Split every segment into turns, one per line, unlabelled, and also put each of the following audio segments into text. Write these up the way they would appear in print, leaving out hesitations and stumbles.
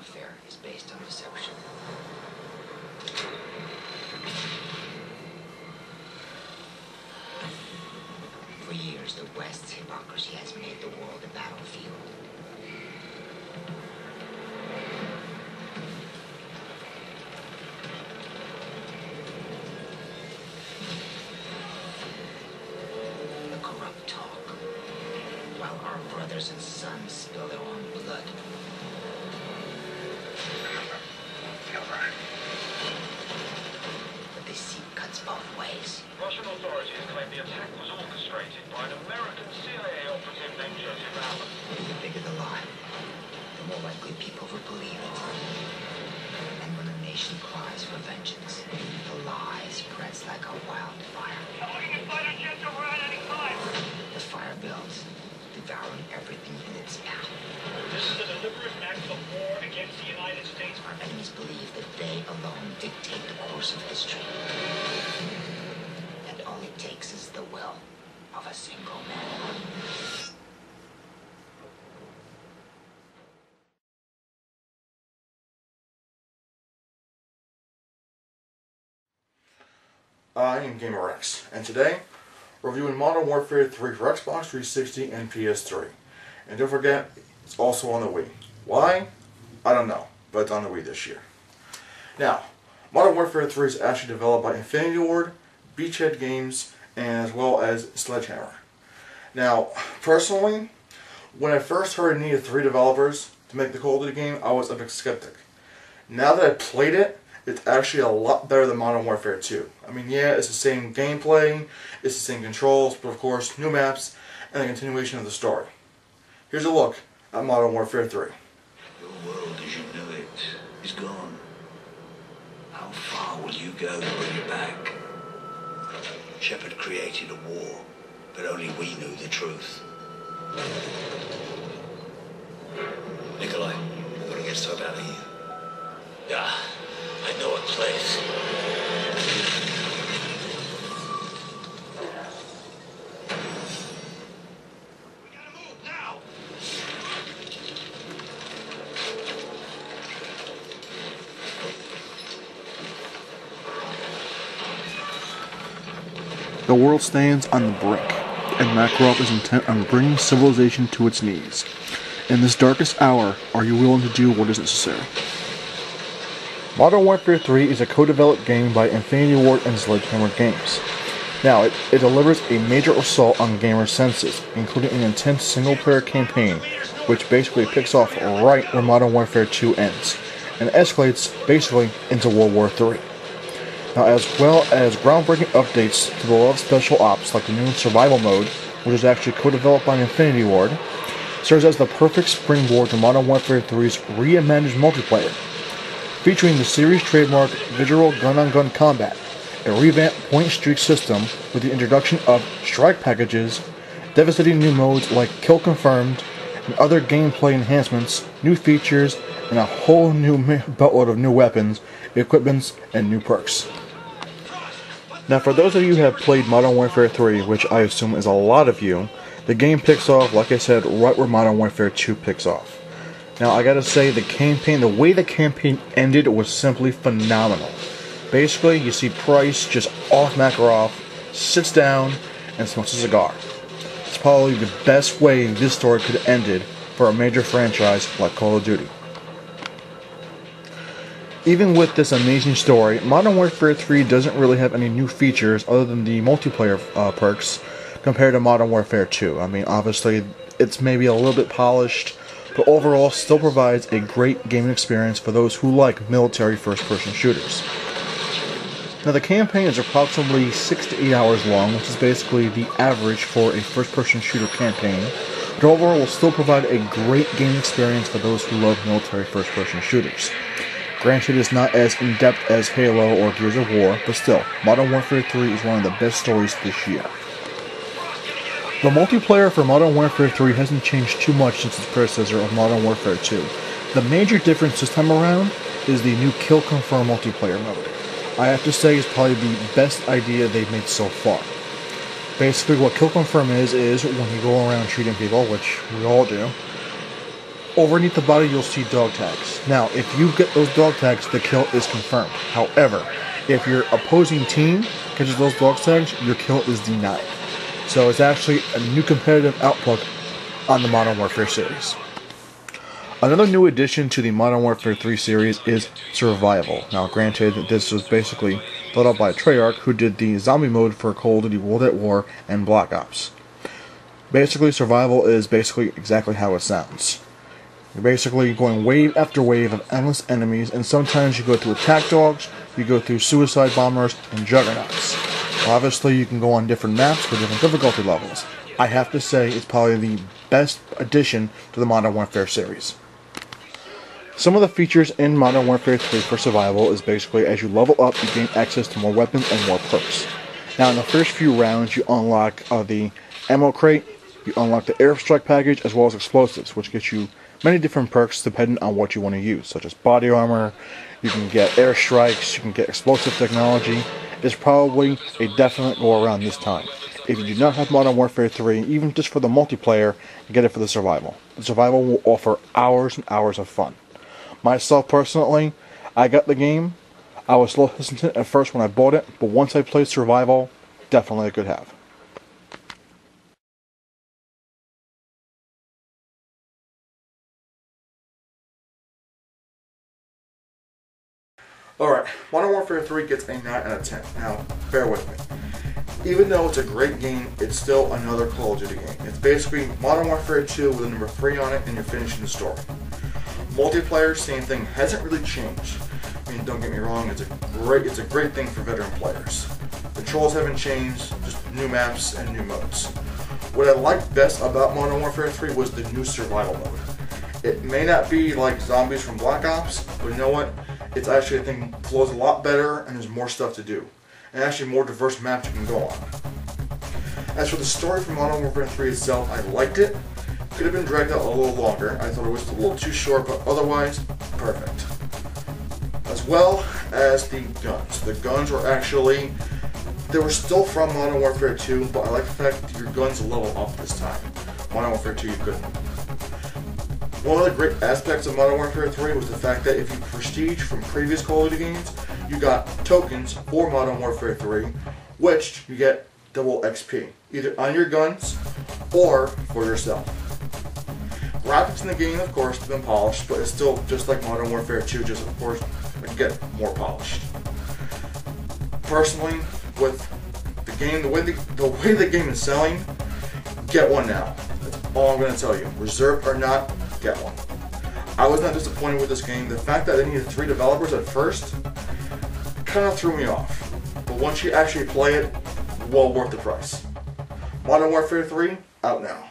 warfare is based on deception. For years, the West's hypocrisy has made the world a battlefield. The corrupt talk, while our brothers and sons spill their own blood. But they see cuts both ways.
Russian authorities claim the attack was orchestrated by an American CIA operative named Joseph Allen.
The bigger the lie, the more likely people will believe it. And when a nation cries for vengeance, the lie spreads like a wildfire. The fire builds, devouring everything in its path.
This is a deliberate act of war against the United States.
Our enemies believe that they alone dictate the course of history. And all it takes is the will of a single man.
I am GamerX, and today we're reviewing Modern Warfare 3 for Xbox 360 and PS3. And don't forget, it's also on the Wii. Why? I don't know, but it's on the Wii this year. Now, Modern Warfare 3 is actually developed by Infinity Ward, Beachhead Games, and as well as Sledgehammer. Now, personally, when I first heard it needed 3 developers to make the Call of Duty game, I was a big skeptic. Now that I played it, it's actually a lot better than Modern Warfare 2. I mean, yeah, it's the same gameplay, it's the same controls, but of course, new maps, and a continuation of the story. Here's a look at Modern Warfare 3.
Your world as you knew it is gone. How far will you go to bring it back? Shepard created a war, but only we knew the truth. Nikolai, we're gonna get stuck out of here. Yeah, I know a place. We gotta move now!
The world stands on the brink, and Makarov is intent on bringing civilization to its knees. In this darkest hour, are you willing to do what is necessary? Modern Warfare 3 is a co-developed game by Infinity Ward and Sledgehammer Games. Now, it delivers a major assault on gamer senses, including an intense single-player campaign, which basically picks off right where Modern Warfare 2 ends, and escalates basically into World War 3. Now, as well as groundbreaking updates to the beloved special ops like the new survival mode, which is actually co-developed by Infinity Ward, serves as the perfect springboard to Modern Warfare 3's reimagined multiplayer, featuring the series trademark visual gun-on-gun combat, a revamped point streak system with the introduction of strike packages, devastating new modes like Kill Confirmed, and other gameplay enhancements, new features, and a whole new boatload of new weapons, equipments, and new perks. Now, for those of you who have played Modern Warfare 3, which I assume is a lot of you, the game picks off, like I said, right where Modern Warfare 2 picks off. Now, I gotta say, the way the campaign ended was simply phenomenal. Basically, you see Price just off Makarov, sits down, and smokes a cigar. It's probably the best way this story could have ended for a major franchise like Call of Duty. Even with this amazing story, Modern Warfare 3 doesn't really have any new features other than the multiplayer perks compared to Modern Warfare 2. I mean, obviously, it's maybe a little bit polished, but overall still provides a great gaming experience for those who like military first-person shooters. Now, the campaign is approximately 6 to 8 hours long, which is basically the average for a first-person shooter campaign, but overall will still provide a great gaming experience for those who love military first-person shooters. Granted, it's not as in-depth as Halo or Gears of War, but still, Modern Warfare 3 is one of the best stories this year. The multiplayer for Modern Warfare 3 hasn't changed too much since its predecessor of Modern Warfare 2. The major difference this time around is the new Kill Confirm multiplayer mode. I have to say it's probably the best idea they've made so far. Basically what Kill Confirm is when you go around shooting people, which we all do, underneath the body you'll see dog tags. Now, if you get those dog tags, the kill is confirmed. However, if your opposing team catches those dog tags, your kill is denied. So it's actually a new competitive outlook on the Modern Warfare series. Another new addition to the Modern Warfare 3 series is Survival. Now granted, this was basically thought up by Treyarch, who did the zombie mode for Call of Duty World at War and Black Ops. Basically, Survival is basically exactly how it sounds. You're basically going wave after wave of endless enemies, and sometimes you go through attack dogs, you go through suicide bombers, and juggernauts. Obviously, you can go on different maps for different difficulty levels. I have to say, it's probably the best addition to the Modern Warfare series. Some of the features in Modern Warfare 3 for Survival is basically as you level up, you gain access to more weapons and more perks. Now, in the first few rounds, you unlock the ammo crate, you unlock the airstrike package, as well as explosives, which gets you many different perks depending on what you want to use, such as body armor, you can get airstrikes, you can get explosive technology. It's probably a definite go around this time. If you do not have Modern Warfare 3, even just for the multiplayer, get it for the Survival. The Survival will offer hours and hours of fun. Myself personally, I got the game. I was slow hesitant at first when I bought it, but once I played Survival, definitely a good have. Alright, Modern Warfare 3 gets a 9 out of 10. Now, bear with me. Even though it's a great game, it's still another Call of Duty game. It's basically Modern Warfare 2 with a number 3 on it, and you're finishing the story. Multiplayer, same thing, hasn't really changed. I mean, don't get me wrong, it's a great thing for veteran players. Controls haven't changed, just new maps and new modes. What I liked best about Modern Warfare 3 was the new survival mode. It may not be like zombies from Black Ops, but you know what? It's actually, I think, flows a lot better and there's more stuff to do. And actually more diverse maps you can go on. As for the story for Modern Warfare 3 itself, I liked it. Could have been dragged out a little longer. I thought it was a little too short, but otherwise, perfect. As well as the guns. The guns were actually, they were still from Modern Warfare 2, but I like the fact that your guns level up this time. Modern Warfare 2 you couldn't. One of the great aspects of Modern Warfare 3 was the fact that if you prestige from previous Call of Duty games, you got tokens for Modern Warfare 3, which you get double XP, either on your guns or for yourself. Graphics in the game, of course, have been polished, but it's still just like Modern Warfare 2, just of course, again, more polished. Personally, with the game, the way the game is selling, get one now. That's all I'm going to tell you. Reserved or not, get one. I was not disappointed with this game. The fact that they needed 3 developers at first kind of threw me off. But once you actually play it, well worth the price. Modern Warfare 3, out now.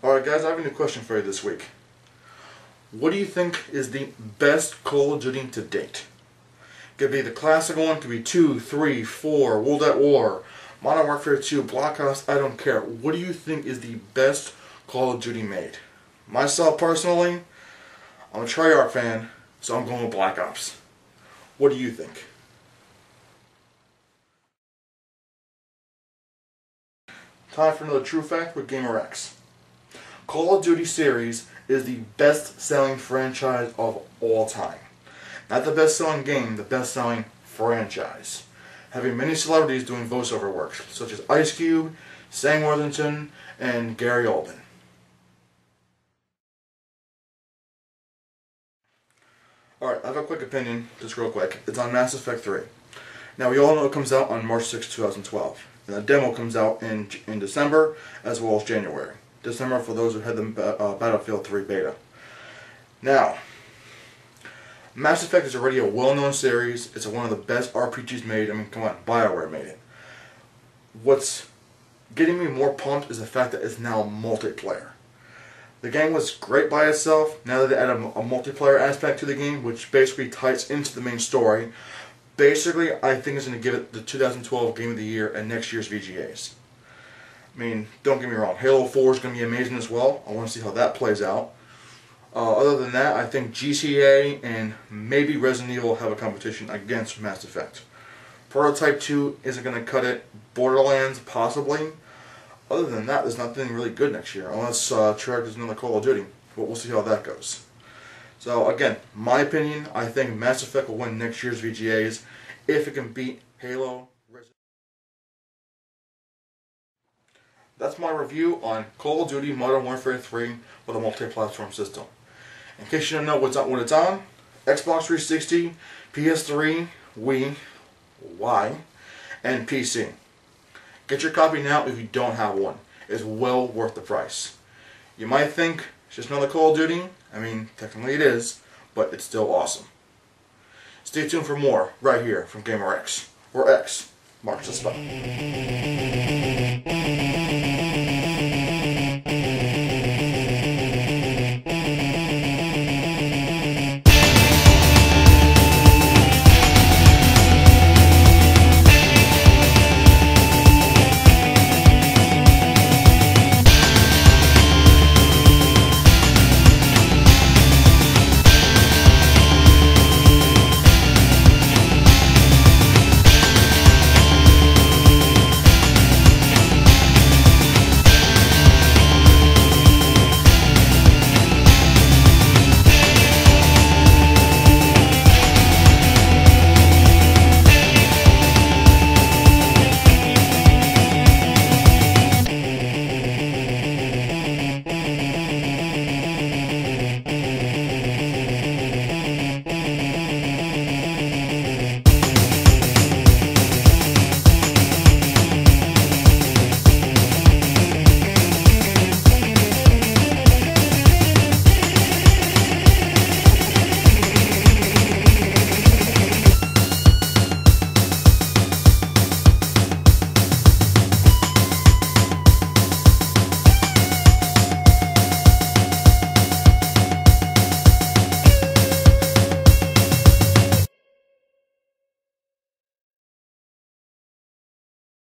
Alright guys, I have a new question for you this week. What do you think is the best Call of Duty to date? Could be the classic one, could be 2, 3, 4, World at War, Modern Warfare 2, Black Ops, I don't care. What do you think is the best Call of Duty made? Myself personally, I'm a Treyarch fan, so I'm going with Black Ops. What do you think? Time for another true fact with GamerX. Call of Duty series is the best-selling franchise of all time. Not the best-selling game, the best-selling franchise. Having many celebrities doing voiceover work, such as Ice Cube, Sam Worthington, and Gary Oldman. Alright, I have a quick opinion, just real quick. It's on Mass Effect 3. Now, we all know it comes out on March 6, 2012. And the demo comes out in December, as well as January. December for those who had the Battlefield 3 beta. Now, Mass Effect is already a well-known series. It's one of the best RPGs made. I mean, come on, BioWare made it. What's getting me more pumped is the fact that it's now multiplayer. The game was great by itself. Now that they add a multiplayer aspect to the game, which basically ties into the main story, basically I think it's going to give it the 2012 Game of the Year and next year's VGAs. I mean, don't get me wrong, Halo 4 is going to be amazing as well. I want to see how that plays out. Other than that, I think GTA and maybe Resident Evil have a competition against Mass Effect. Prototype 2 isn't going to cut it. Borderlands, possibly. Other than that, there's nothing really good next year, unless Treyarch does another Call of Duty. But we'll see how that goes. So again, my opinion, I think Mass Effect will win next year's VGAs if it can beat Halo. That's my review on Call of Duty Modern Warfare 3 with a multi-platform system. In case you don't know what it's on, Xbox 360, PS3, Wii, Y, and PC. Get your copy now if you don't have one. It's well worth the price. You might think it's just another Call of Duty. I mean, technically it is, but it's still awesome. Stay tuned for more right here from GamerX, where X marks the spot.